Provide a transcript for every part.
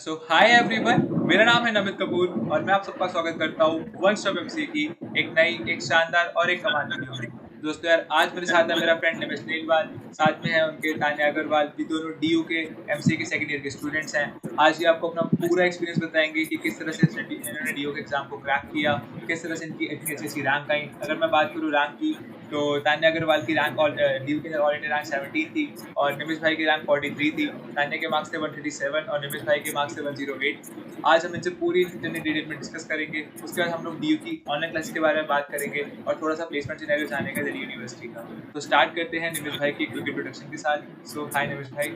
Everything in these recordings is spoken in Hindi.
सो हाय एवरीवन, मेरा नाम है नमित कपूर और मैं आप सबका स्वागत करता हूँ वन स्टॉप एमसीए की एक नई, एक शानदार और एक कमाल वीडियो में। दोस्तों यार, आज मेरे साथ है मेरा फ्रेंड निमेश नीलवाल, साथ में है उनके तान्या अग्रवाल, भी दोनों डीयू के एमसीए के सेकंड ईयर के स्टूडेंट्स हैं। आज ये आपको अपना पूरा एक्सपीरियंस बताएंगे कि किस तरह से इन्होंने डीयू के एग्जाम को क्रैक किया, किस तरह से इनकी इतनी अच्छी अच्छी रैंक आई। अगर मैं बात करूँ रैंक की, तो तान्या अग्रवाल की रैंक डीयू की ऑल इंडिया रैंक 17 थी और निमेश भाई की रैंक 43 थी। तान्या के मार्क्स थे 137 और निमेश भाई के मार्क्स थे 108। आज हम इनसे पूरी जर्नी डिटेल में डिस्कस करेंगे। उसके बाद हम लोग डीयू की ऑनलाइन क्लासेस के बारे में बात करेंगे और थोड़ा सा प्लेसमेंट सिनेरियो जानेंगे दिल्ली यूनिवर्सिटी का। तो स्टार्ट करते हैं निमेश भाई की क्विक इंट्रोडक्शन के साथ। सो हाय निमेश भाई।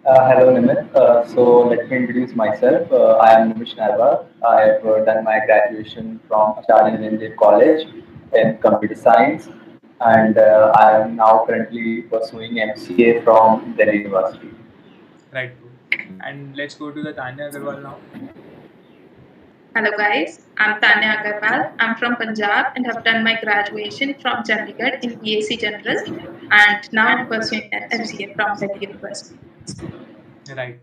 Hello, Nimit. So let me introduce myself. I am Nimish Narwar. I have done my graduation from Acharya India College in Computer Science, and I am now currently pursuing MCA from Delhi University. Right, bro. And let's go to the Tanya Agarwal now. Hello guys, I'm Tanya Agarwal. I'm from Punjab and have done my graduation from Chandigarh in BSc General and now I'm pursuing an MCA from Delhi University. Right.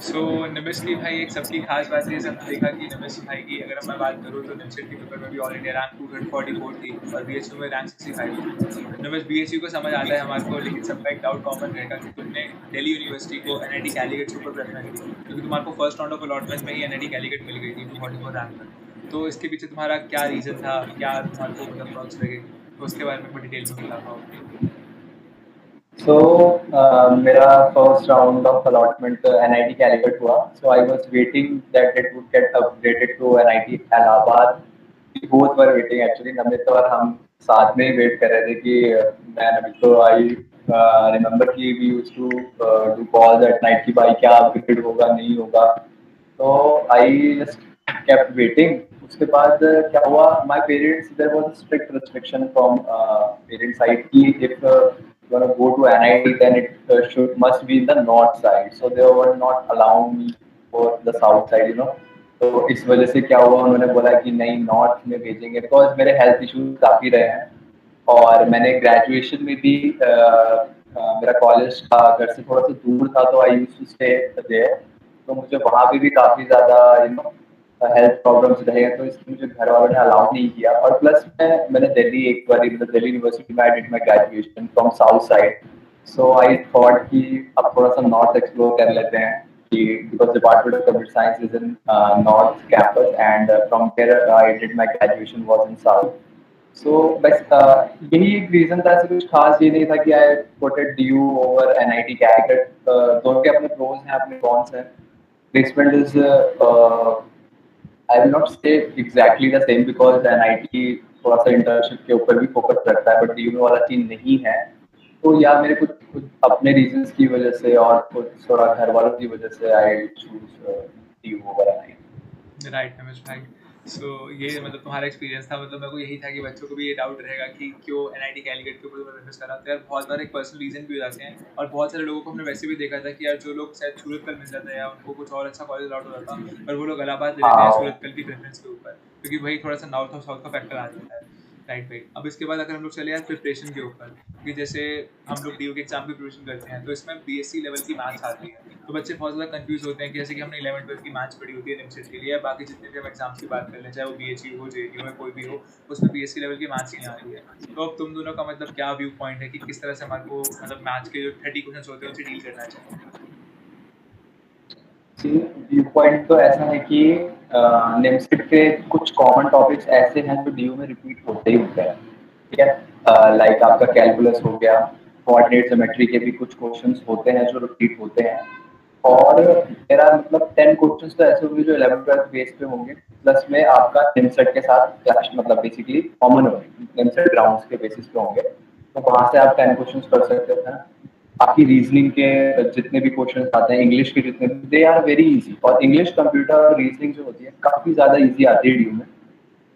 So Nimish की भाई एक सबकी खास बात है, सबने देखा कि निमिश भाई की अगर मैं बात करूँ तो निमसेट के पेपर में भी ऑल इंडिया रैंक 244 थी और बीएचयू में रैंक 65 थी। निमिश, बीएचयू को समझ आता है हमारे को, लेकिन सबका एक डाउट कॉमन रहेगा कि तुमने दिल्ली यूनिवर्सिटी को एनआईटी कैलीकट से ऊपर प्रेफरेंस दी क्योंकि तुम्हारे को फर्स्ट राउंड ऑफ अलॉटमेंट में ही एनआईटी कैलीकट मिल गई थी 244 रैंक पर। तो इसके पीछे तुम्हारा क्या रीज़न था, क्या तुम्हारे को मतलब प्रॉब्लम्स लगे, तो उसके बारे में डिटेल में बता पाओ। So मेरा first round of allotment NIT Calicut हुआ. So I was waiting that it would get upgraded to NIT Allahabad. We both were waiting actually. Namit और हम साथ में ही वेट कर रहे थे कि मैं नमित को I remember कि we used to do calls at night कि भाई क्या upgrade होगा नहीं होगा. So I just kept waiting. उसके बाद क्या हुआ? My parents, there was a strict restriction from parent side कि if you want to go to NIT, then it must be in the north side. So they were not allowing me for the south side, you know. तो इस वजह से क्या हुआ, उन्होंने बोला कि नहीं नॉर्थ में भेजेंगे, बिकॉज मेरे हेल्थ इश्यूज काफ़ी रहे हैं और मैंने ग्रेजुएशन में भी मेरा कॉलेज का घर से थोड़ा सा दूर था, तो I used to stay there. तो मुझे वहाँ पे भी काफ़ी ज़्यादा हेल्थ प्रॉब्लम्स रहे हैं, तो इसलिए मुझे घर वालों ने अलाउ नहीं किया। और प्लस मैंने दिल्ली एक बार मतलब दिल्ली यूनिवर्सिटी में आई did my graduation from south side. So I thought कि अब थोड़ा सा नॉर्थ एक्सप्लोर कर लेते हैं कि because department of computer science is in north campus and from there I did my graduation was in south. So बस यही एक रीजन था, ऐसे कुछ खास ये नहीं था कि I put it DU over NIT Calicut. दोनों के अपने प्रोज हैं, अपने कॉन्स हैं। Placement is I will not say exactly the same because NIT थोड़ा सा इंटर्नशिप के ऊपर भी फोकस करता है, बट डीयू वाला चीज नहीं है। तो यार मेरे कुछ अपने रीजंस की वजह से और कुछ थोड़ा घर वालों की वजह से I choose DU over NIT। Right Namish भाई। सो ये मतलब तुम्हारा एक्सपीरियंस था, मतलब मेरे को यही था कि बच्चों को भी ये डाउट रहेगा कि क्यों एनआईटी कैलीकट के ऊपर प्रेफरेंस करा। तो यार बहुत बार एक पर्सनल रीजन भी हो जाते हैं और बहुत सारे लोगों को हमने वैसे भी देखा था कि यार जो लोग शायद सूरतकल मिल जाता है या उनको कुछ और अच्छा कॉलेज आउट हो जाता है, पर वो लोग इलाहाबाद ले लेते हैं सूरतकल की प्रेफरेंस के ऊपर, क्योंकि वही थोड़ा सा नॉर्थ और साउथ का फैक्टर आ जाता है। राइट भाई। अब इसके बाद अगर हम लोग चले यार प्रिपरेशन के ऊपर, कि जैसे हम लोग डीयू के एग्जाम की प्रिपरेशन करते हैं तो इसमें बीएससी लेवल की मैथ्स आती है, तो बच्चे बहुत ज़्यादा कंफ्यूज होते हैं कि जैसे कि हमने 11th-12th की मैथ्स पढ़ी होती है निमसेट के लिए, बाकी जितने भी हम एग्जाम्स की बात कर लें, चाहे वो बीएचयू हो, जेएनयू में कोई भी हो, उसमें बीएससी लेवल की मैथ्स नहीं आती है। तो अब तुम दोनों का मतलब क्या व्यू पॉइंट है कि किस तरह से हमारे को मतलब मैथ्स के जो 30 क्वेश्चन होते हैं उनसे डील करना चाहिए? व्यू पॉइंट तो ऐसा है कि निमसेट के कुछ कॉमन टॉपिक्स ऐसे हैं जो डीयू में रिपीट होते ही होते हैं, ठीक है। लाइक आपका कैलकुलस हो गया, कोऑर्डिनेट ज्योमेट्री के भी कुछ क्वेश्चंस होते हैं जो रिपीट होते हैं। और मेरा मतलब 10 क्वेश्चंस तो ऐसे होंगे जो 11th-12th बेस पे होंगे, प्लस में आपका निमसेट के साथ क्लैश मतलब बेसिकली कॉमन होंगे, निमसेट ग्राउंड्स के बेसिस पे होंगे। तो वहाँ से आप 10 क्वेश्चंस कर सकते हैं। आपकी रीजनिंग के जितने भी क्वेश्चन आते हैं, इंग्लिश के जितने भी, दे आर वेरी इजी। और इंग्लिश, कंप्यूटर और रीजनिंग जो होती है काफी ज्यादा इजी आती है डीयू में।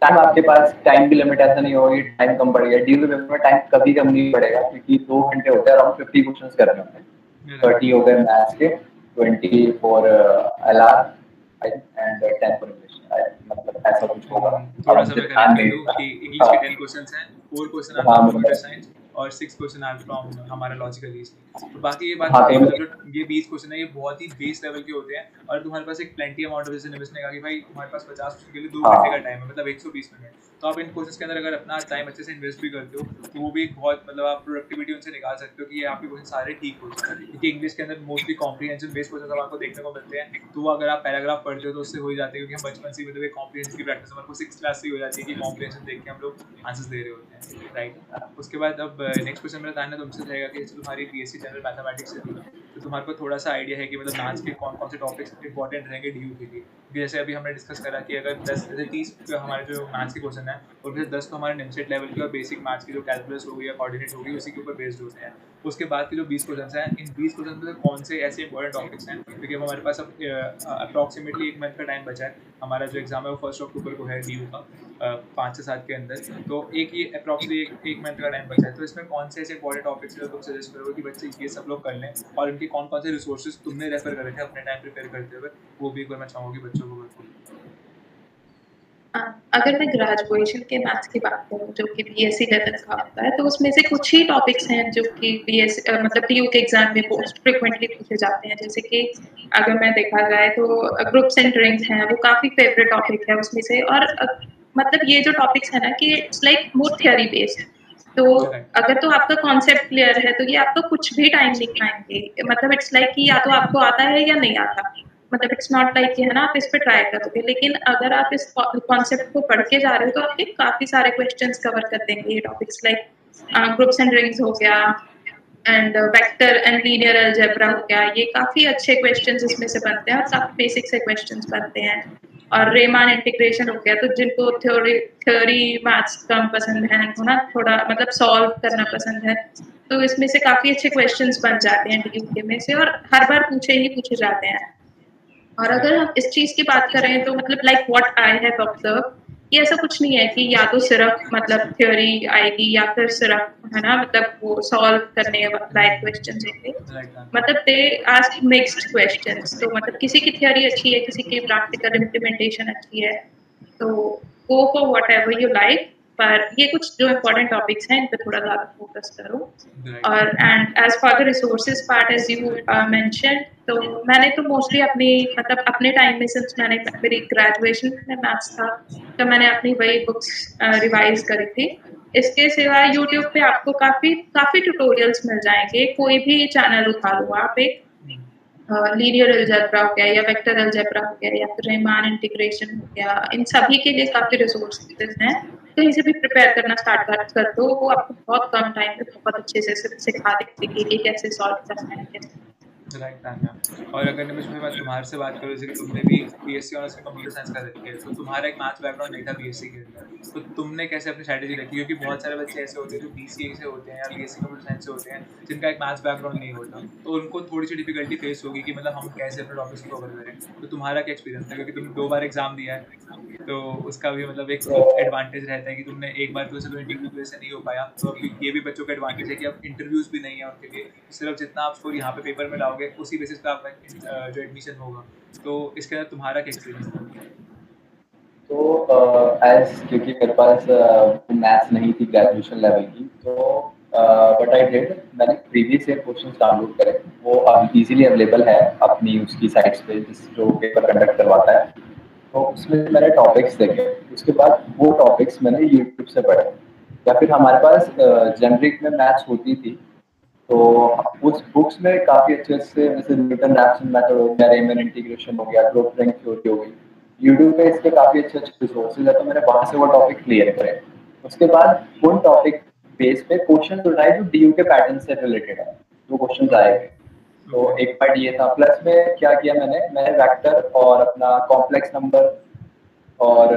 टाइम आपके पास, टाइम की लिमिट ऐसा नहीं होगी टाइम कम पड़ गया। डीयू के पेपर में टाइम कभी कम नहीं पड़ेगा क्योंकि 2 घंटे होते हैं, अराउंड 50 क्वेश्चन करने होते हैं। 30 हो गए मैथ्स के, 20 for LR and 10 for English. मतलब ऐसा कुछ होगा। थोड़ा सा मैं करेक्ट कर दूं कि इंग्लिश के 10 क्वेश्चंस हैं, 4 क्वेश्चन आपका कंप्यूटर साइंस और 6 क्वेश्चन आर फ्रॉम हमारा लॉजिकल रीजनिंग। तो बाकी ये बात हाँ, मतलब जो ये 20 क्वेश्चन है ये बहुत ही बेस लेवल के होते हैं, और तुम्हारे पास एक प्लेंटी अमाउंट ऑफ, जैसे निमिष ने कहा कि भाई तुम्हारे पास 50 क्वेश्चन के लिए 2 घंटे का टाइम है, मतलब 120 मिनट। तो आप इन कोर्सेज के अंदर अगर अपना टाइम अच्छे से इन्वेस्ट भी करते हो तो वो भी एक बहुत मतलब आप प्रोडक्टिविटी उनसे निकाल सकते हो कि ये आपके क्वेश्चन सारे ठीक हो जाए, क्योंकि इंग्लिश के अंदर मोस्टली कॉम्प्रीहेंशन बेस्ड क्वेश्चन आपको देखने को मिलते हैं। तो वो अगर आप पैराग्राफ पढ़ते हो तो उससे हो ही जाते हैं, क्योंकि हम बचपन से मतलब एक कॉम्प्रीहेंशन की प्रैक्टिस हमारे को 6th क्लास से ही हो जाती है कि कॉम्प्रीहेंशन देख के हम लोग आंसर्स दे रहे होते हैं, राइट। उसके बाद अब नेक्स्ट क्वेश्चन मेरा तान्या तुमसे रहेगा कि जैसे तुम्हारी बीएससी जनरल मैथमेटिक्स से थी, तो तुम्हारे को थोड़ा सा आइडिया है कि मतलब मैथ्स के कौन कौन से टॉपिक्स इंपॉर्टेंट रहेंगे डीयू के लिए, क्योंकि जैसे अभी हमने डिस्कस करा कि अगर 10 जैसे 30 हमारे जो मैथ्स के क्वेश्चन है और फिर 10 तो हमारे निमसेट लेवल के और बेसिक मैथ्स की जो कैलकुलस होगी या कोऑर्डिनेट होगी उसी के ऊपर बेस्ड होते हैं। उसके बाद के जो 20 क्वेश्चन हैं, इन 20 क्वेश्चन में कौन से ऐसे इंपॉर्टेंट टॉपिक्स हैं, क्योंकि अब हमारे पास अब अप्रॉक्सीमेटली 1 मंथ का टाइम बचा है, हमारा जो एग्जाम है वो 1 अक्टूबर को है डीयू का, 5 से 7 के अंदर, तो एक ही अप्रॉक्सीमेटली एक मंथ का टाइम बचा है। तो इसमें कौन से ऐसे इंपॉर्टेंट टॉपिक्स हैं जो तुम सजेस्ट करोगे कि बच्चे ये सब लोग कर लें, और इनके कौन कौन से रिसोर्सेज तुमने रेफर करे थे अपने टाइम प्रिपेयर करते हुए, वो भी एक बार मैं चाहूँगी बच्चों को बताओ। अगर मैं ग्रेजुएशन के मैथ्स की बात करूँ जो कि बीएससी लेवल का होता है, तो उसमें से कुछ ही टॉपिक्स हैं जो कि मतलब डीयू के एग्जाम में मोस्ट फ्रिक्वेंटली पूछे जाते हैं। जैसे कि अगर मैं देखा जाए तो ग्रुप्स एंड रिंग्स हैं, वो काफ़ी फेवरेट टॉपिक है उसमें से। और मतलब ये जो टॉपिक्स है ना कि it's like more theory based, तो अगर तो आपका कॉन्सेप्ट क्लियर है तो ये आपको कुछ भी टाइम नहीं खाएंगे। मतलब इट्स लाइक कि या तो आपको आता है या नहीं आता, मतलब इट्स नॉट लाइक कि है ना आप इस पे ट्राई करोगे। लेकिन अगर आप इस कॉन्सेप्ट को पढ़ के जा रहे हो तो आपके काफी सारे क्वेश्चंस कवर कर देंगे ये topics, like groups and rings हो गया and vector and linear algebra हो गया। ये काफी अच्छे क्वेश्चंस इसमें से बनते हैं और काफी बेसिक से क्वेश्चंस बनते हैं। और रेमान इंटीग्रेशन हो गया, तो जिनको थ्योरी मैथ्स कम पसंद है, ना थोड़ा मतलब सॉल्व करना पसंद है, तो इसमें से काफी अच्छे क्वेश्चंस बन जाते हैं डीयू में से, और हर बार पूछे जाते हैं। और अगर हम इस चीज की बात करें तो मतलब like what I have observe, ये ऐसा कुछ नहीं है कि या तो सिर्फ मतलब थ्योरी आएगी या फिर सिर्फ है ना मतलब वो सॉल्व करने लाइक क्वेश्चंस होंगे। मतलब दे आस्क मिक्स्ड क्वेश्चंस, तो मतलब किसी की थ्योरी अच्छी है, किसी की प्रैक्टिकल इम्प्लीमेंटेशन अच्छी है, तो go for whatever you like. पर ये कुछ जो इम्पोर्टेंट टॉपिक्स हैं इन पे थोड़ा ज़्यादा फोकस करो। और and as for the resources part as you mention, तो मैंने तो मोस्टली अपनी मतलब अपने टाइम में, सिंस मैंने मेरी ग्रेजुएशन में मैथ्स था, तो मैंने अपनी वही बुक्स रिवाइज करी थी। इसके सिवा यूट्यूब पे आपको काफ़ी ट्यूटोरियल्स मिल जाएंगे, कोई भी चैनल उठा लो आप, एक लीनियर अलजेब्रा हो गया या वेक्टर अलजेब्रा हो गया या फिर रीमान इंटीग्रेशन हो गया, इन सभी के लिए काफ़ी रिसोर्सेज हैं। कहीं से भी प्रिपेयर करना स्टार्ट कर दो, वो आपको बहुत कम टाइम में बहुत अच्छे से सिखा देंगे कि कैसे सॉल्व करना है, कैसे। राइट तान्या। और अगर निमिष भाई मैं तुम्हारे से बात करूँ, जैसे कि तुमने भी बीएससी ऑनर्स में कंप्यूटर साइंस कर रखी है, तो तुम्हारा एक मैथ्स बैकग्राउंड नहीं था बीएससी के अंदर, तो तुमने कैसे अपनी स्ट्रैटेजी रखी, क्योंकि बहुत सारे बच्चे ऐसे होते हैं जो बीसीए से होते हैं या बीएससी कंप्यूटर साइंस से होते हैं जिनका एक मैथ्स बैकग्राउंड नहीं होता, तो उनको थोड़ी सी डिफिकल्टी फेस होगी कि मतलब हम कैसे अपने टॉपिक्स को कवर करें। तो तुम्हारा क्या एक्सपीरियंस था, क्योंकि तुमने 2 बार एग्जाम दिया है, तो उसका भी मतलब एक एडवांटेज रहता है कि तुमने एक बार तो चलो इंटरव्यू की वजह से नहीं हो पाया, तो अभी ये भी बच्चों का एडवांटेज है कि अब इंटरव्यूज भी नहीं है उनके लिए, सिर्फ जितना आप स्कोर यहाँ पे पेपर में लाओगे उसी बेसिस पे आपका जो एडमिशन होगा। तो इसके अंदर तुम्हारा क्या एक्सपीरियंस था? तो एज क्योंकि मेरे पास मैथ्स नहीं थी ग्रेजुएशन लेवल की, तो व्हाट आई डिड, मैंने प्रीवियस ईयर क्वेश्चंस डाउनलोड करे, वो अभी इजीली अवेलेबल है अपनी उसकी साइट्स पे जो पेपर कंडक्ट करवाता है, तो उसमें मैंने टॉपिक्स देखे, उसके बाद वो टॉपिक्स मैंने यूट्यूब से पढ़े, या फिर हमारे पास जेनरिक में मैथ्स होती थी, तो उस बुक्स में काफ़ी अच्छे से जैसे न्यूटन रैप्सन मेथड हो गया, रेमन इंटीग्रेशन हो गया, ग्रुप रिंग थ्योरी हो गई, यूट्यूब पे इसके काफ़ी अच्छे अच्छे रिसोर्सेज है, तो मैंने वहाँ से वो टॉपिक क्लियर करे। उसके बाद उन टॉपिक बेस पे क्वेश्चन उठाए जो डीयू के पैटर्न से रिलेटेड है, वो क्वेश्चन आएंगे। तो एक पार्ट ये था, प्लस में क्या किया मैंने वेक्टर और अपना कॉम्प्लेक्स नंबर और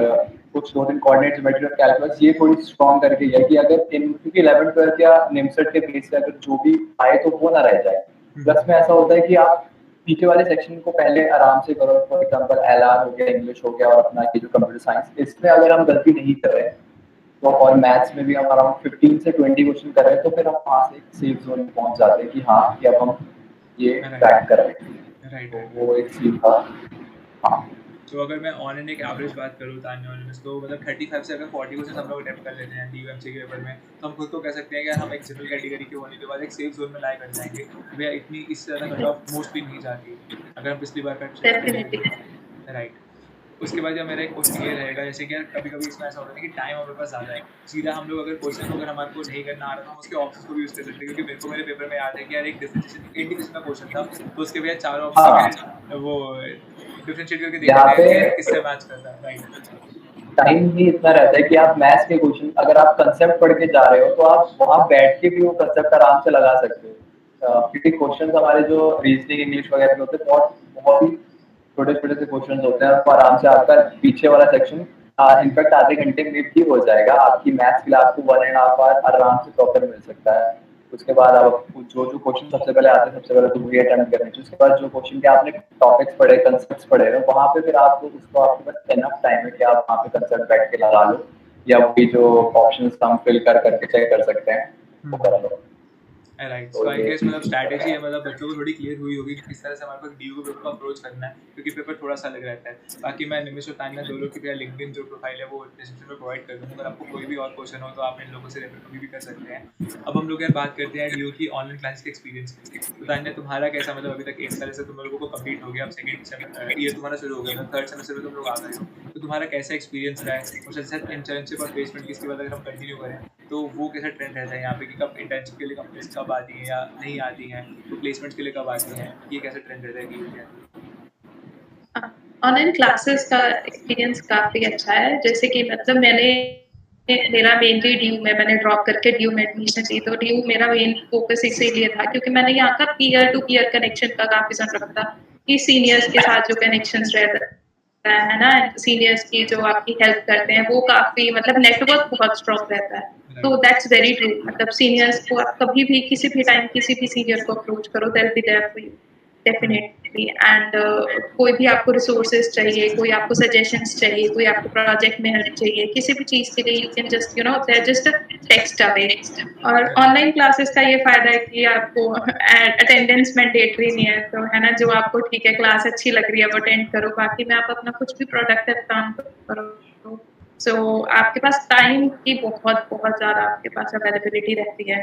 कुछ 2-3 कोऑर्डिनेट ज्योमेट्री और कैलकुलस, ये थोड़ी स्ट्रॉन्ग करके है कि अगर क्योंकि 11th-12th या निमसेट के बेस से अगर जो भी आए तो वो ना रह जाए। प्लस में ऐसा होता है कि आप पीछे वाले सेक्शन को पहले आराम से करो, फॉर एग्जांपल एलआर हो गया, इंग्लिश हो गया, और अपना ये जो कंप्यूटर साइंस, इसमें अगर हम गलती नहीं कर रहे तो, और मैथ्स में भी हम अराउंड 15 से 20 क्वेश्चन कर रहे हैं, तो फिर हम वहाँ से एक सेफ जोन में पहुँच जाते हैं कि हाँ कि अब हम ये क्रैक कर रहे हैं। तो वो एक सीन था। हाँ, तो अगर मैं ऑन एंड एक एवरेज बात करूँ तान्या और निमिष, तो मतलब 35 से अगर 40% हम लोग अटेम्प्ट कर लेते हैं DUMC के पेपर में, तो हम खुद को कह सकते हैं कि यार हम एक जनरल कैटेगरी के होने के बाद एक सेफ जोन में लाए कर जाएंगे। भैया इतनी इससे ज़्यादा कट ऑफ मोस्टली नहीं जाती अगर हम पिछली बार का चेक डेफिनेटली। करें, राइट। उसके बाद जब मेरा एक क्वेश्चन ये रहेगा, जैसे कि यार कभी कभी इसमें ऐसा होता है कि टाइम हमारे पास ज़्यादा है, सीधा हम लोग अगर क्वेश्चन को अगर हमारे को नहीं करना आ रहा, तो हम उसके ऑप्शन को भी यूज़ कर सकते हैं। क्योंकि मेरे को मेरे पेपर में याद है कि यार एक डिफरेंशिएशन इंटीग्रेशन का क्वेश्चन था, तो उसके भैया 4 ऑप्शन हाँ, मैंने वो डिफरेंशिएट करके यहाँ देखे थे कि पे किससे मैच करता है, राइट। टाइम ही इतना रहता है कि आप मैथ्स के क्वेश्चन अगर आप कंसेप्ट पढ़ के जा रहे हो तो आप वहाँ बैठ के भी वो कंसेप्ट आराम से लगा सकते हो। क्योंकि क्वेश्चन हमारे जो रीजनिंग इंग्लिश वगैरह के होते हैं बहुत ही छोटे छोटे से क्वेश्चन होते हैं, तो आराम से आपका पीछे वाला सेक्शन इनफैक्ट आधे घंटे में भी हो जाएगा। आपकी मैथ्स के लिए आपको 1.5 आवर आराम से प्रॉपर मिल सकता है। उसके बाद आप जो जो क्वेश्चन सबसे पहले आते हैं सबसे पहले तो वही अटेम्प्ट करने चाहिए। उसके बाद जो क्वेश्चन के आपने टॉपिक्स पढ़े कंसेप्ट्स पढ़े हैं वहाँ पे फिर आपको उसको आपके पास एनफ टाइम है कि आप वहाँ पे कंसेप्ट बैठ के लगा लो, या वही जो ऑप्शंस हम फिल कर करके चेक कर सकते हैं वो कर लो। राइट। तो सो आई ये गेस मतलब चीज़ स्ट्रैटेजी है, मतलब बच्चों को थोड़ी क्लियर हुई होगी कि किस तरह से हमारे पास DU के पेपर को अप्रोच करना है, क्योंकि पेपर थोड़ा सा अलग रहता है। बाकी मैं निमिष और तान्या दो लोग की मेरा लिंक्डइन जो प्रोफाइल है वो डिस्क्रिप्शन में प्रोवाइड कर दूँगा। अगर आपको कोई भी और क्वेश्चन हो तो आप इन लोगों से रेफर कभी भी कर सकते हैं। अब हम लोग यार बात करते हैं DU की ऑनलाइन क्लासेस के एक्सपीरियंस की। तो तान्या तुम्हारा कैसा, मतलब अभी तक 1 साल से तुम लोगों को कंप्लीट हो गया, अब सेकंड ईयर तुम्हारा शुरू हो गया, मतलब थर्ड सेमेस्टर में तुम लोग आ गए हो, तो तुम्हारा कैसा एक्सपीरियंस रहा है? और साथ साथ इंटर्नशिप और प्लेसमेंट की इसके बाद अगर हम कंटिन्यू करें तो वो कैसा ट्रेंड रहता है यहाँ पे कि कब इंटर्नशिप के लिए कंपनीज कब आती हैं या नहीं आती हैं, तो प्लेसमेंट्स के लिए कब आती हैं, ये कैसा ट्रेंड रहता है DU के अंदर? ऑनलाइन क्लासेस का एक्सपीरियंस काफ़ी अच्छा है। जैसे कि मतलब मेरा मेनली DU में मैंने ड्रॉप करके DU में एडमिशन ली, तो DU मेरा मेन फोकस इसीलिए था क्योंकि मैंने यहाँ का पीयर टू पीयर कनेक्शन का काफ़ी सुन रखा था कि सीनियर्स के साथ जो कनेक्शंस रहता है ना, सीनियर्स की जो आपकी हेल्प करते हैं वो काफ़ी मतलब नेटवर्क बहुत स्ट्रॉन्ग रहता है। तो दैट्स वेरी ट्रू। मतलब सीनियर्स को आप कभी भी किसी भी टाइम किसी भी सीनियर को अप्रोच करो, they will be there for you definitely. And कोई भी आपको रिसोर्सेज चाहिए, कोई आपको सजेशंस चाहिए, कोई आपको प्रोजेक्ट में हेल्प चाहिए, किसी भी चीज़ के लिए you can just they are just text away. और ऑनलाइन क्लासेस का ये फायदा है कि आपको अटेंडेंस मैंडेटरी नहीं है, तो है ना, जो आपको ठीक है क्लास अच्छी लग रही है वो अटेंड करो, बाकी में आप अपना कुछ भी प्रोडक्टिव काम करो। सो आपके पास टाइम की बहुत बहुत ज़्यादा आपके पास अवेलेबिलिटी रहती है,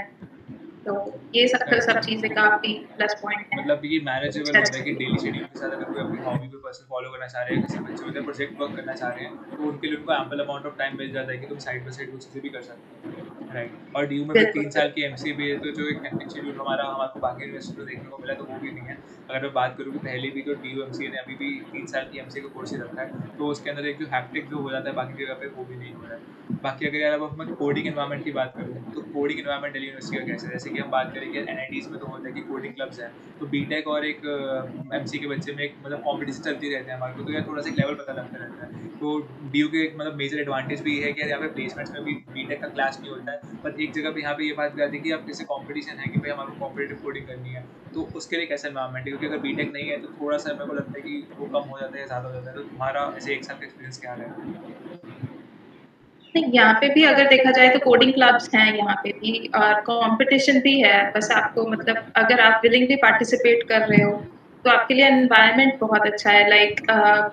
तो ये सब चीज़ें काफ़ी प्लस पॉइंट हैं। मतलब ये मैनेजेबल होता है कि डेली शेड्यूल के साथ अगर कोई अपनी हॉबी को पर्सन फॉलो करना चाह रहे हैं, जैसे बच्चे होते हैं प्रोजेक्ट वर्क करना चाह रहे हैं, तो उनके लिए उनको एम्पल अमाउंट ऑफ टाइम मिल जाता है कि तुम साइड बाय साइड वो चीज़ें भी कर सकते हो, राइट। और DU में फिर 3 साल की MCA भी है, तो जो एक हेक्टिक शेड्यूल हमारे को बाकी यूनिवर्सिटी में देखने को मिला तो वो भी नहीं है। अगर मैं बात करूँ कि पहले भी तो DU MCA ने अभी भी 3 साल की MCA का कोर्स ही रखा है, तो उसके अंदर एक जो हैक्टिक जो हो जाता है बाकी जगह पे वो भी नहीं हो रहा है। बाकी अगर यार अब मैं कोडिंग एनवायरनमेंट की बात करूँ, तो कोडिंग एनवायरनमेंट दिल्ली यूनिवर्सिटी का कैसा है? जैसे कि हम बात करेंगे NITs में तो होता है कि कोडिंग क्लब्स हैं, तो बीटेक और एक MC के बच्चे में एक मतलब कॉम्पिटिशन चलती रहती है हमारे को, तो यार थोड़ा सा एक लेवल पता लगता रहता है। तो DU के एक मतलब मेजर एडवांटेज भी ये है कि यहाँ पे प्लेसमेंट्स में भी बीटेक का क्लास नहीं होता है, पर एक जगह पे यहाँ पे ये बात भी आती है कि आप जैसे कॉम्पिटिशन है कि भाई हमारे को कॉम्पिटेटिव कोडिंग करनी है, तो उसके लिए कैसा एनवायरनमेंट है? क्योंकि अगर बीटेक नहीं है तो थोड़ा सा मेरे को लगता है कि वो कम हो जाता है या ज़्यादा हो जाता है। तो तुम्हारा ऐसे 1 साल का एक्सपीरियंस क्या रहा है? नहीं, यहाँ पे भी अगर देखा जाए तो कोडिंग क्लब्स हैं यहाँ पे भी, और कंपटीशन भी है। बस आपको मतलब अगर आप विलिंगली पार्टिसिपेट कर रहे हो तो आपके लिए एनवायरनमेंट बहुत अच्छा है। लाइक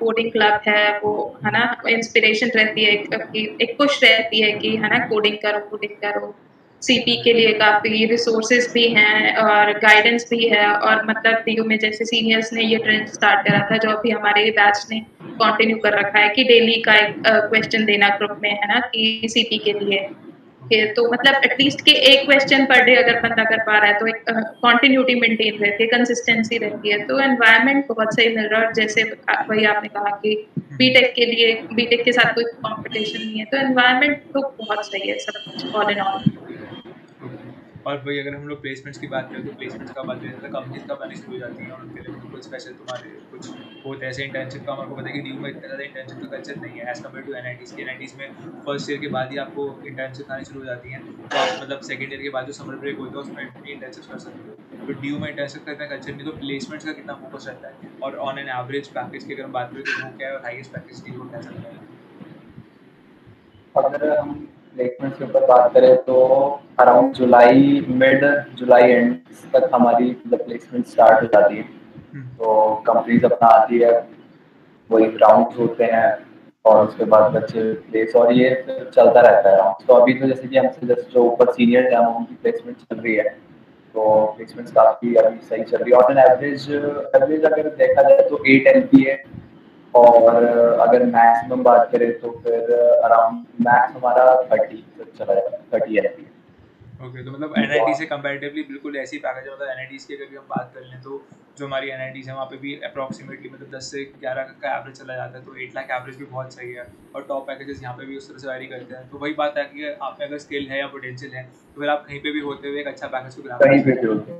कोडिंग क्लब है वो, है ना, इंस्पिरेशन रहती है, एक पुश रहती है कि है ना कोडिंग करो। CP के लिए काफ़ी रिसोर्सेज भी हैं और गाइडेंस भी है, और मतलब DU में जैसे सीनियर्स ने ये ट्रेंड स्टार्ट करा था जो अभी हमारे बैच ने कंटिन्यू कर रखा है कि डेली का एक क्वेश्चन देना ग्रुप में, है ना, कि CP के लिए के, तो मतलब एटलीस्ट के एक क्वेश्चन पर डे अगर बंदा कर पा रहा है तो एक कंटिन्यूटी मेंटेन रहती है, कंसिस्टेंसी रहती है, तो एनवायरनमेंट बहुत सही मिल रहा है। और जैसे वही आपने कहा कि बीटेक के साथ कोई कंपटीशन नहीं है, तो एनवायरनमेंट तो बहुत सही है सब कुछ ऑल इन ऑल। और वही अगर हम लोग प्लेसमेंट्स की बात करें तो प्लेसमेंट्स का बात करें तो कंपनीज कब आनी शुरू हो जाती हैं और उनके लिए मतलब कुछ स्पेशल तुम्हारे कुछ होते हैं? ऐसे इंटर्नशिप का हमारे को पता है कि DU में इतना ज़्यादा इंटर्नशिप का कल्चर नहीं है एज़ कम्पेयर टू NITs के। NITs में फर्स्ट ईयर के बाद ही आपको इंटर्नशिप आनी शुरू हो जाती हैं, तो आप मतलब सेकंड ईयर के बाद जो समर ब्रेक होता है उसमें भी इंटर्नशिप कर सकते हो। तो DU में इंटर्नशिप का इतना कल्चर नहीं, तो प्लेसमेंट्स का कितना फोकस रहता है? और ऑन एन एवरेज पैकेज की अगर हम बात करें तो वो क्या है, और हाईएस्ट पैकेज की वो क्या चलता है? अगर हम प्लेसमेंट्स के ऊपर बात करें तो around July, mid July and तक हमारी मतलब प्लेसमेंट स्टार्ट हो जाती है। तो कंपनीज अपना आती है, वही राउंड होते हैं और उसके बाद बच्चे प्लेस और ये फिर चलता रहता है राउंड। तो अभी तो जैसे कि हमसे जैसे जो ऊपर सीनियर है उनकी प्लेसमेंट चल रही है, तो प्लेसमेंट्स काफ़ी अभी सही चल रही है। और एवरेज एवरेज अगर देखा जाए तो 8 एलपीए, और अगर मैक्सिमम बात करें तो फिर अराउंड मैक्स हमारा 30 चला जाता है, 30 एलपीए। ओके, तो मतलब एनआईटी से कंपैरेटिवली बिल्कुल ऐसी पैकेज है। मतलब एनआईटीज की अगर हम बात कर लें तो जो हमारी एनआईटीज है वहाँ पे भी अप्रॉक्सीमेटली मतलब 10 से 11 का एवरेज चला जाता है, तो 8 लाख एवरेज भी बहुत सही है। और टॉप पैकेजेस यहाँ पे भी उस तरह से वैरी करते हैं। तो वही बात है कि आप में अगर स्किल है या पोटेंशियल है तो फिर आप कहीं पे भी होते हुए एक अच्छा पैकेज को ग्रैब कहीं कर पे सकते भी होते हैं।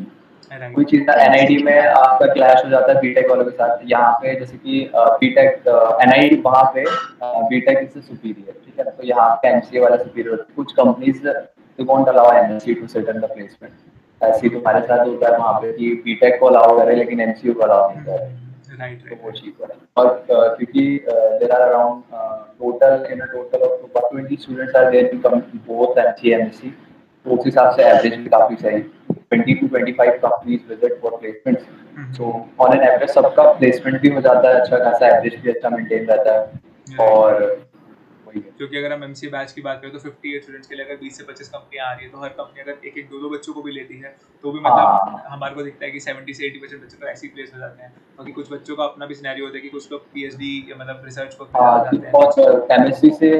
हैं। राइट। कोई चीज़ एनआईटी में आपका क्लैश हो जाता है बीटेक वालों के साथ। यहाँ पे जैसे कि बीटेक एनआईटी वहाँ पे बीटेक इससे सुपीरियर, ठीक है ना। तो यहाँ पे एमसीए वाला सुपीरियर होता है। कुछ companies they won't allow MSc to sit in the placement. ऐसे ही तुम्हारे साथ होता है वहाँ पे कि बीटेक को अलाउ करे लेकिन एमसीए को अलाउ नहीं करे। राइट तो राइट वो राइट। चीज़ है। और क्योंकि there are around total in a total of about 20 students are there in both MCA MSc, तो उस हिसाब से एवरेज भी काफ़ी सही, 20 to 25 companies visit for placements. So on an average सबका प्लेसमेंट भी हो जाता है अच्छा खासा, एवरेज भी अच्छा मेंटेन रहता है। और वही है। क्योंकि अगर हम एमसीए बैच की बात करें तो 58 स्टूडेंट्स के लिए अगर 20 से 25 कंपनियां आ रही है, तो हर कंपनी अगर एक एक दो दो बच्चों को भी लेती है तो भी मतलब हाँ हमारे को दिखता है कि 70 से 80% बच्चों को ऐसे ही प्लेस हो जाते हैं। क्योंकि कुछ बच्चों का अपना भी सिनेरियो होता है कि कुछ लोग पीएचडी या मतलब रिसर्च वर्क पे ज़्यादा हाँ, कि जाते हैं। बहुत एमएससी से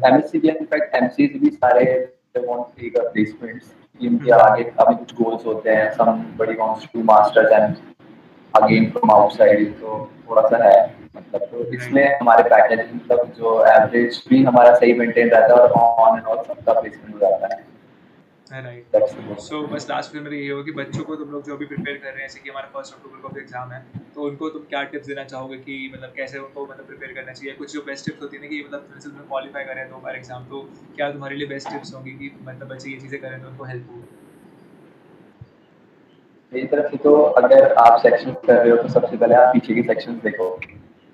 एमएससी के इनफैक्ट एमसीए से भी सारे they want to take a placements कि उनके आगे अभी कुछ गोल्स होते हैं। Somebody wants to masters and again from outside, तो थोड़ा सा है मतलब। तो इसमें हमारे पैकेज मतलब जो एवरेज भी हमारा सही मेंटेन रहता है और ऑन एंड ऑल सबका प्लेसमेंट हो जाता है। राइट। That's the most सो बस लास्ट में मेरा ये होगा कि बच्चों को तुम लोग जो भी प्रिपेयर कर रहे हैं, जैसे कि हमारा 1 अक्टूबर को भी एग्जाम है, तो उनको तुम क्या टिप्स देना चाहोगे कि मतलब कैसे उनको मतलब प्रिपेयर करना चाहिए? कुछ जो बेस्ट टिप्स होती है ना कि मतलब जैसे तुमने क्वालिफाई करें 2 बार एग्जाम, तो क्या तुम्हारे लिए बेस्ट टिप्स होंगी कि मतलब बच्चे ये चीज़ें करें तो उनको हेल्प हो? मेरी तरफ से तो अगर आप सेक्शन कर रहे हो तो सबसे पहले आप पीछे की सेक्शन देखो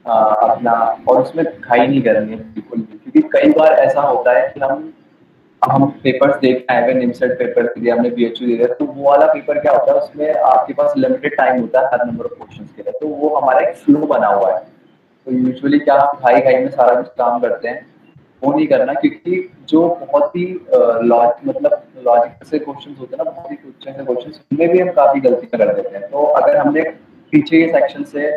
अपना, और उसमें घाई नहीं करनी है बिल्कुल भी। क्योंकि कई बार ऐसा होता है कि हम पेपर्स देख आए हुए, निमसेट पेपर दिया हमने, बीएचयू दिया, तो वो वाला पेपर क्या होता है उसमें आपके पास लिमिटेड टाइम होता है हर नंबर ऑफ क्वेश्चंस के लिए, तो वो हमारा एक फ्लो बना हुआ है। तो यूजुअली क्या हम घाई घाई में सारा कुछ काम करते हैं, वो नहीं करना। क्योंकि जो बहुत ही लॉजिक से क्वेश्चन होते हैं ना, बहुत ही क्वेश्चन से क्वेश्चन उनमें भी हम काफ़ी गलतियाँ कर देते हैं। तो अगर हमने पीछे के सेक्शन से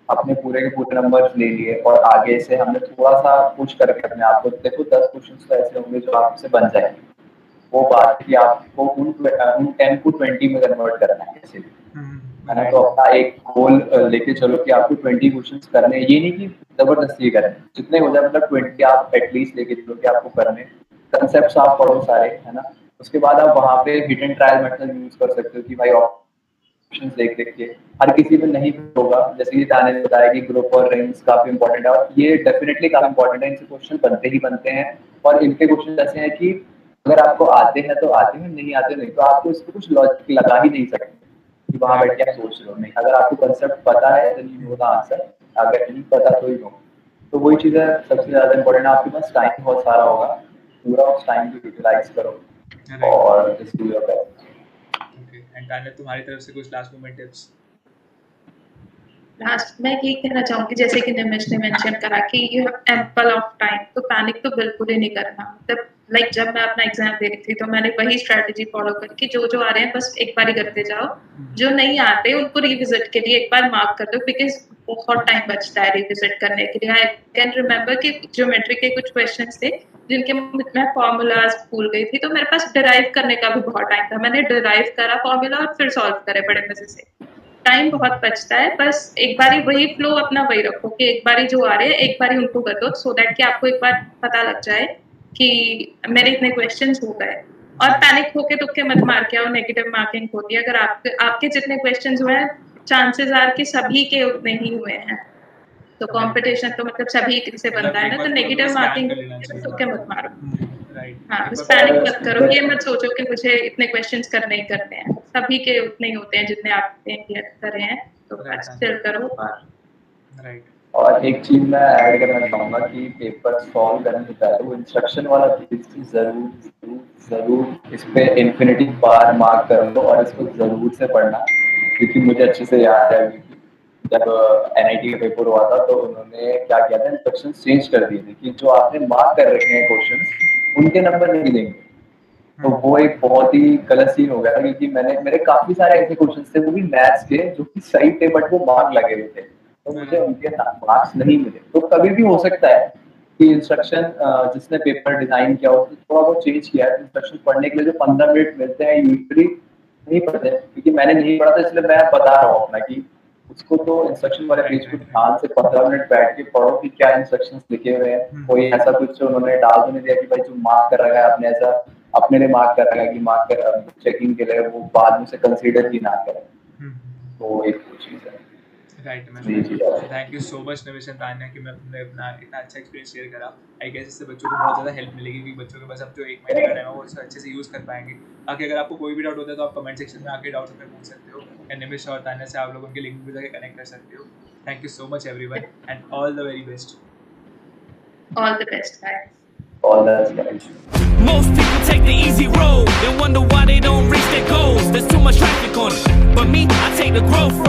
अपने पूरे के पूरे नंबर्स ले लिए और आगे से हमने थोड़ा सा पुश करके अपने आप को, देखो 10 क्वेश्चन तो ऐसे होंगे जो आपसे बन जाएंगे। वो बात है कि आपको उन 10 को 20 में कन्वर्ट करना है कैसे भी, है ना। तो अपना एक गोल लेके चलो कि आपको 20 क्वेश्चंस करने हैं। ये नहीं कि जबरदस्ती करने, जितने हो जाए मतलब 20 आप एटलीस्ट लेके चलो कि आपको करने। कंसेप्ट आप पढ़ो सारे, है ना। उसके बाद आप वहाँ पे hit and trial method use कर सकते हो कि भाई ऑप्शंस देख देख के, हर किसी में नहीं होगा। जैसे कि ताने ने बताया कि ग्रुप और रिंग्स काफी इंपॉर्टेंट है, और ये डेफिनेटली काफी इंपॉर्टेंट है। इनसे क्वेश्चन बनते ही बनते हैं, और इनके क्वेश्चन ऐसे हैं कि अगर आपको आते हैं तो आते हैं, नहीं आते नहीं, तो आपको इसको कुछ लॉजिक लगा ही नहीं सकते कि वहाँ बैठ के आप सोच रहे हो। नहीं, अगर आपको कंसेप्ट पता है तो यू नो द आंसर, अगर नहीं पता तो ही नो। तो वही चीज़ है सबसे ज़्यादा इंपॉर्टेंट। आपके पास टाइम बहुत सारा होगा, पूरा उस टाइम को यूटिलाइज करो और just do your best. Okay, and Tanya तुम्हारी तरफ से कुछ लास्ट मोमेंट टिप्स? लास्ट मैं ये कहना चाहूंगी, जैसे कि निमिष ने मेंशन करा कि you have ample of time, तो पैनिक तो बिल्कुल ही नहीं करना। मतलब लाइक जब मैं अपना एग्जाम दे रही थी तो मैंने वही स्ट्रेटजी फॉलो करके जो जो आ रहे हैं बस एक बार ही करते जाओ, जो नहीं आते उनको रिविजिट के लिए एक बार मार्क कर दो, बिकॉज बहुत टाइम बचता है रिविजिट करने के लिए। आई कैन रिमेम्बर कि ज्योमेट्री के कुछ क्वेश्चंस थे जिनके मैं फॉर्मूलाज भूल गई थी, तो मेरे पास डिराइव करने का भी बहुत टाइम था। मैंने डिराइव करा फॉर्मूला और फिर सॉल्व करे बड़े मजे से। टाइम बहुत बचता है, बस एक बारी वही फ्लो अपना वही रखो कि एक बारी जो आ रहे हैं एक बारी उनको कर दो, सो दैट कि आपको एक बार पता लग जाए कि मेरे इतने क्वेश्चंस हो गए। और पैनिक होके तुक्के मत मार के आओ, नेगेटिव मार्किंग होती है। अगर आपके जितने क्वेश्चंस हुए हैं, चांसेस आर कि सभी के उतने ही हुए हैं, तो कंपटीशन तो मतलब सभी से बनता है ना, तो नेगेटिव मार्किंग तुक्के मत मारो। हाँ, बस पैनिक मत करो, ये मत सोचो कि मुझे इतने क्वेश्चंस करने ही करने हैं, सभी के उतने ही होते हैं जितने आपने क्लियर करे हैं, तो बस चिल करो। और एक चीज मैं ऐड करना चाहूंगा कि पेपर सॉल्व करने से पहले वो इंस्ट्रक्शन वाला चीज जरूर जरूर जरूर इस पे इन्फिनिटी बार मार्क कर लो और इसको जरूर से पढ़ना, क्योंकि मुझे अच्छे से याद है जब NIT का पेपर हुआ था तो उन्होंने क्या किया था, इंस्ट्रक्शन चेंज कर दिए थे कि जो आपने मार्क कर रखे हैं क्वेश्चन उनके नंबर नहीं देंगे। तो वो एक बहुत ही गलत सीन हो गया था, क्योंकि मेरे काफी सारे ऐसे क्वेश्चन थे वो भी मैथ्स के जो कि सही थे बट वो मार्क लगे हुए थे, तो मुझे उनके मार्क्स नहीं मिले। तो कभी भी हो सकता है कि इंस्ट्रक्शन जिसने पेपर डिजाइन किया उसने थोड़ा बहुत चेंज किया है। इंस्ट्रक्शन पढ़ने के लिए जो 15 मिनट मिलते हैं यूजली नहीं पढ़ते, क्योंकि मैंने नहीं पढ़ा था इसलिए मैं बता रहा हूँ अपना कि उसको तो इंस्ट्रक्शन वाले पेज को ध्यान से 15 मिनट बैठ के पढ़ो कि क्या इंस्ट्रक्शंस लिखे हुए हैं। कोई ऐसा कुछ उन्होंने डाल तो नहीं दिया कि भाई जो मार्क कर रखा है आपने ऐसा अपने लिए मार्क कर रखा है कि मार्क कर चेकिंग के लिए वो बाद में से कंसीडर ही ना करें। तो एक चीज है। Right ma'am, thank you so much नवेश एंड तान्या कि मैं अपना इतना अच्छा एक्सपीरियंस शेयर करा। आई गेस इससे बच्चों को बहुत ज़्यादा हेल्प मिलेगी, क्योंकि बच्चों के पास अब जो 1 महीने का टाइम है वो उसको अच्छे से यूज़ कर पाएंगे। बाकी अगर आपको कोई भी डाउट होता है तो आप कमेंट सेक्शन में आके डाउट्स अपने पूछ सकते हो, या नवेश और तान्या से आप लोग उनके लिंक पे जाके कनेक्ट कर सकते हो। Thank you so much everyone and all the very best. All the best, guys. All the best. Most people take the easy road and wonder why they don't reach their goals. There's too much traffic on it. But me, I take the growth road.